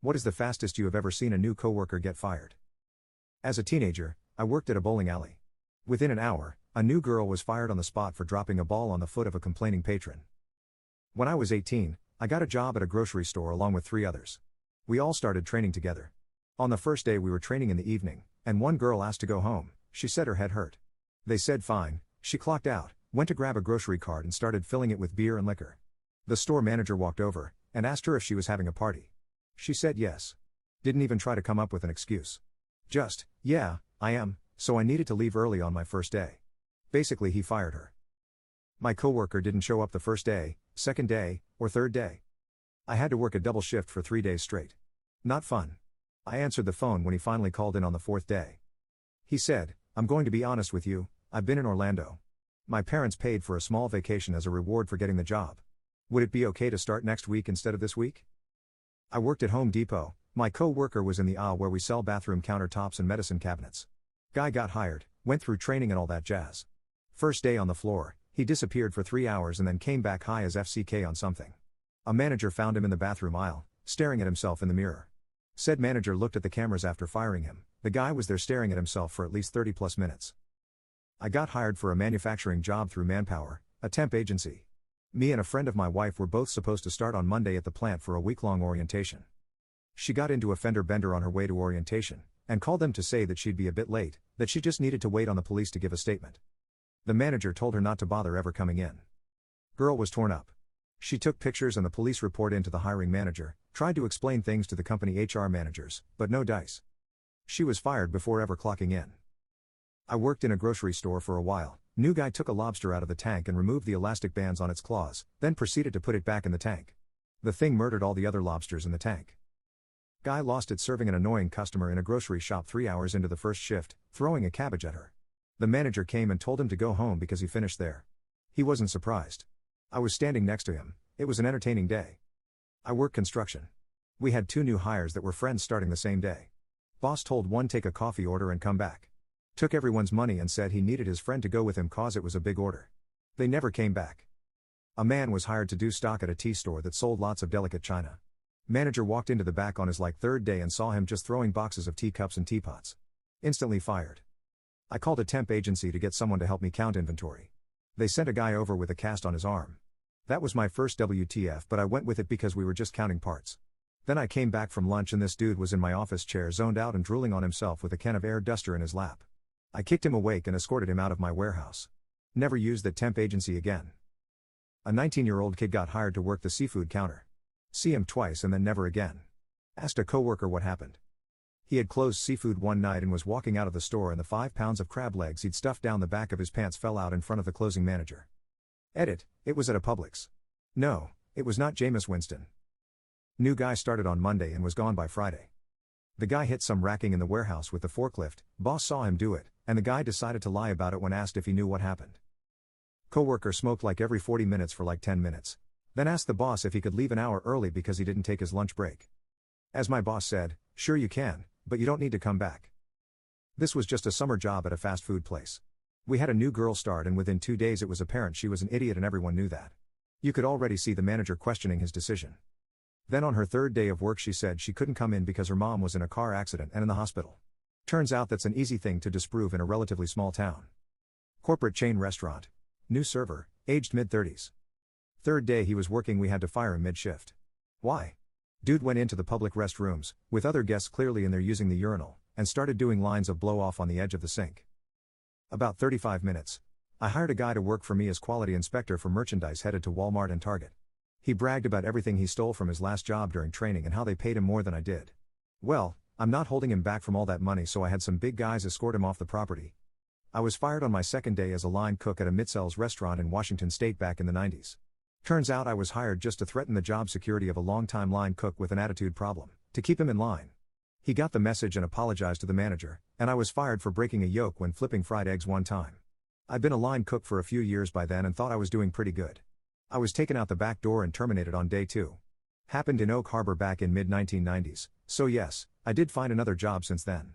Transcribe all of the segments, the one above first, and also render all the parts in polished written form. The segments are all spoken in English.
What is the fastest you have ever seen a new coworker get fired? As a teenager, I worked at a bowling alley. Within an hour, a new girl was fired on the spot for dropping a ball on the foot of a complaining patron. When I was 18, I got a job at a grocery store along with 3 others. We all started training together. On the first day we were training in the evening, and one girl asked to go home. She said her head hurt. They said fine. She clocked out, went to grab a grocery cart and started filling it with beer and liquor. The store manager walked over and asked her if she was having a party. She said yes. Didn't even try to come up with an excuse. Just, yeah, I am, so I needed to leave early on my first day. Basically he fired her. My coworker didn't show up the first day, second day, or third day. I had to work a double shift for 3 days straight. Not fun. I answered the phone when he finally called in on the 4th day. He said, "I'm going to be honest with you, I've been in Orlando. My parents paid for a small vacation as a reward for getting the job. Would it be okay to start next week instead of this week?" I worked at Home Depot. My co-worker was in the aisle where we sell bathroom countertops and medicine cabinets. Guy got hired, went through training and all that jazz. First day on the floor, he disappeared for 3 hours and then came back high as FCK on something. A manager found him in the bathroom aisle, staring at himself in the mirror. Said manager looked at the cameras after firing him. The guy was there staring at himself for at least 30 plus minutes. I got hired for a manufacturing job through Manpower, a temp agency. Me and a friend of my wife were both supposed to start on Monday at the plant for a week-long orientation. She got into a fender bender on her way to orientation, and called them to say that she'd be a bit late, that she just needed to wait on the police to give a statement. The manager told her not to bother ever coming in. Girl was torn up. She took pictures and the police report into the hiring manager, tried to explain things to the company HR managers, but no dice. She was fired before ever clocking in. I worked in a grocery store for a while. New guy took a lobster out of the tank and removed the elastic bands on its claws, then proceeded to put it back in the tank. The thing murdered all the other lobsters in the tank. Guy lost it serving an annoying customer in a grocery shop 3 hours into the first shift, throwing a cabbage at her. The manager came and told him to go home because he finished there. He wasn't surprised. I was standing next to him. It was an entertaining day. I worked construction. We had 2 new hires that were friends starting the same day. Boss told one take a coffee order and come back. Took everyone's money and said he needed his friend to go with him cause it was a big order. They never came back. A man was hired to do stock at a tea store that sold lots of delicate china. Manager walked into the back on his 3rd day and saw him just throwing boxes of teacups and teapots. Instantly fired. I called a temp agency to get someone to help me count inventory. They sent a guy over with a cast on his arm. That was my first WTF, but I went with it because we were just counting parts. Then I came back from lunch and this dude was in my office chair zoned out and drooling on himself with a can of air duster in his lap. I kicked him awake and escorted him out of my warehouse. Never used that temp agency again. A 19-year-old kid got hired to work the seafood counter. See him twice and then never again. Asked a coworker what happened. He had closed seafood one night and was walking out of the store and the 5 pounds of crab legs he'd stuffed down the back of his pants fell out in front of the closing manager. Edit, it was at a Publix. No, it was not Jameis Winston. New guy started on Monday and was gone by Friday. The guy hit some racking in the warehouse with the forklift, boss saw him do it, and the guy decided to lie about it when asked if he knew what happened. Coworker smoked every 40 minutes for 10 minutes. Then asked the boss if he could leave an hour early because he didn't take his lunch break. As my boss said, "Sure you can, but you don't need to come back." This was just a summer job at a fast food place. We had a new girl start and within 2 days it was apparent she was an idiot and everyone knew that. You could already see the manager questioning his decision. Then on her 3rd day of work she said she couldn't come in because her mom was in a car accident and in the hospital. Turns out that's an easy thing to disprove in a relatively small town. Corporate chain restaurant. New server, aged mid-30s. 3rd day he was working, we had to fire him mid-shift. Why? Dude went into the public restrooms, with other guests clearly in there using the urinal, and started doing lines of blow-off on the edge of the sink. About 35 minutes. I hired a guy to work for me as quality inspector for merchandise headed to Walmart and Target. He bragged about everything he stole from his last job during training and how they paid him more than I did. Well, I'm not holding him back from all that money, so I had some big guys escort him off the property. I was fired on my 2nd day as a line cook at a Mitzel's restaurant in Washington State back in the 90s. Turns out I was hired just to threaten the job security of a longtime line cook with an attitude problem, to keep him in line. He got the message and apologized to the manager, and I was fired for breaking a yolk when flipping fried eggs one time. I'd been a line cook for a few years by then and thought I was doing pretty good. I was taken out the back door and terminated on day 2. Happened in Oak Harbor back in mid-1990s, so yes, I did find another job since then.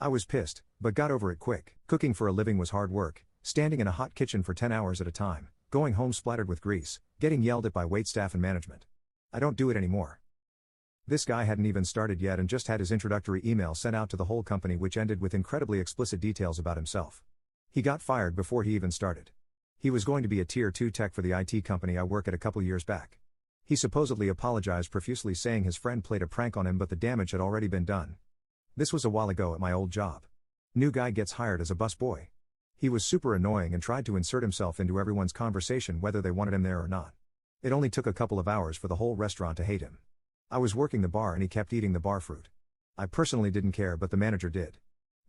I was pissed, but got over it quick. Cooking for a living was hard work, standing in a hot kitchen for 10 hours at a time, going home splattered with grease, getting yelled at by waitstaff and management. I don't do it anymore. This guy hadn't even started yet and just had his introductory email sent out to the whole company, which ended with incredibly explicit details about himself. He got fired before he even started. He was going to be a tier 2 tech for the IT company I work at a couple years back. He supposedly apologized profusely, saying his friend played a prank on him, but the damage had already been done. This was a while ago at my old job. New guy gets hired as a busboy. He was super annoying and tried to insert himself into everyone's conversation whether they wanted him there or not. It only took a couple of hours for the whole restaurant to hate him. I was working the bar and he kept eating the bar fruit. I personally didn't care, but the manager did.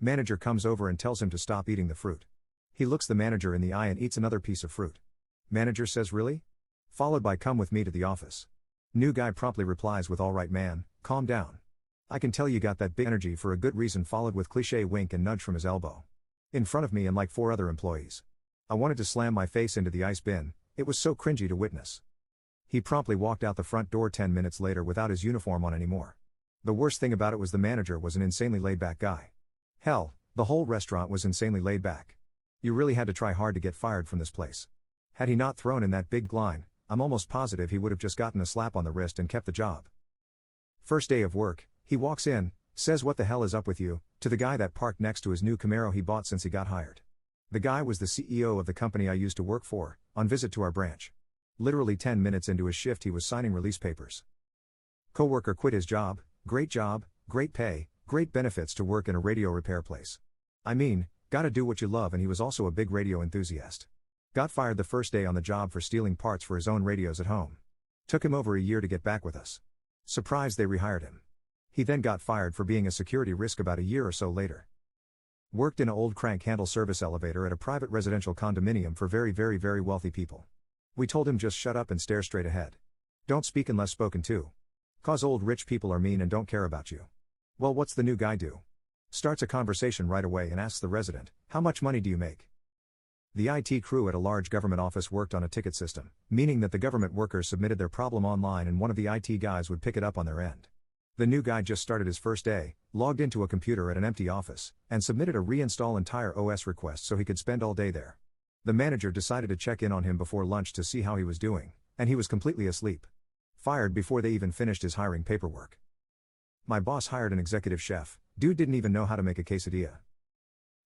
Manager comes over and tells him to stop eating the fruit. He looks the manager in the eye and eats another piece of fruit. Manager says, "Really?" Followed by, "Come with me to the office." New guy promptly replies with, "All right man, calm down. I can tell you got that big energy for a good reason," followed with cliché wink and nudge from his elbow. In front of me and like 4 other employees. I wanted to slam my face into the ice bin, it was so cringy to witness. He promptly walked out the front door 10 minutes later without his uniform on anymore. The worst thing about it was the manager was an insanely laid-back guy. Hell, the whole restaurant was insanely laid back. You really had to try hard to get fired from this place. Had he not thrown in that big line, I'm almost positive he would have just gotten a slap on the wrist and kept the job. First day of work, he walks in, says, "What the hell is up with you?" to the guy that parked next to his new Camaro he bought since he got hired. The guy was the CEO of the company I used to work for, on visit to our branch. Literally 10 minutes into his shift he was signing release papers. Coworker quit his job, great pay, great benefits to work in a radio repair place. I mean, gotta do what you love, and he was also a big radio enthusiast. Got fired the first day on the job for stealing parts for his own radios at home. Took him over a year to get back with us. Surprised they rehired him. He then got fired for being a security risk about a year or so later. Worked in an old crank handle service elevator at a private residential condominium for very wealthy people. We told him just shut up and stare straight ahead. Don't speak unless spoken to. 'Cause old rich people are mean and don't care about you. Well, what's the new guy do? Starts a conversation right away and asks the resident, "How much money do you make?" The IT crew at a large government office worked on a ticket system, meaning that the government workers submitted their problem online and one of the IT guys would pick it up on their end. The new guy just started his first day, logged into a computer at an empty office, and submitted a reinstall entire OS request so he could spend all day there. The manager decided to check in on him before lunch to see how he was doing, and he was completely asleep. Fired before they even finished his hiring paperwork. My boss hired an executive chef. Dude didn't even know how to make a quesadilla.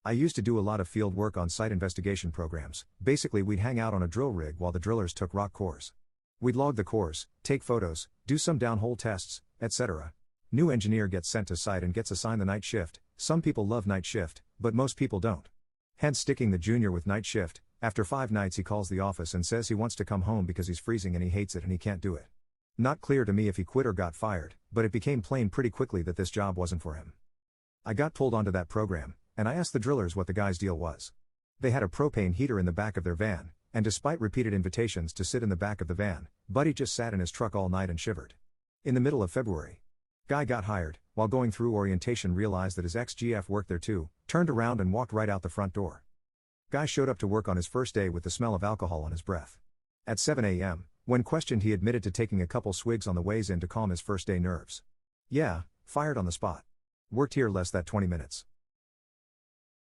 I used to do a lot of field work on site investigation programs. Basically, we'd hang out on a drill rig while the drillers took rock cores. We'd log the cores, take photos, do some downhole tests, etc. New engineer gets sent to site and gets assigned the night shift. Some people love night shift, but most people don't. Hence sticking the junior with night shift. After 5 nights he calls the office and says he wants to come home because he's freezing and he hates it and he can't do it. Not clear to me if he quit or got fired, but it became plain pretty quickly that this job wasn't for him. I got pulled onto that program, and I asked the drillers what the guy's deal was. They had a propane heater in the back of their van, and despite repeated invitations to sit in the back of the van, Buddy just sat in his truck all night and shivered. In the middle of February. Guy got hired, while going through orientation realized that his ex-GF worked there too, turned around and walked right out the front door. Guy showed up to work on his first day with the smell of alcohol on his breath. At 7 a.m., when questioned he admitted to taking a couple swigs on the ways in to calm his first day nerves. Yeah, fired on the spot. Worked here less than 20 minutes.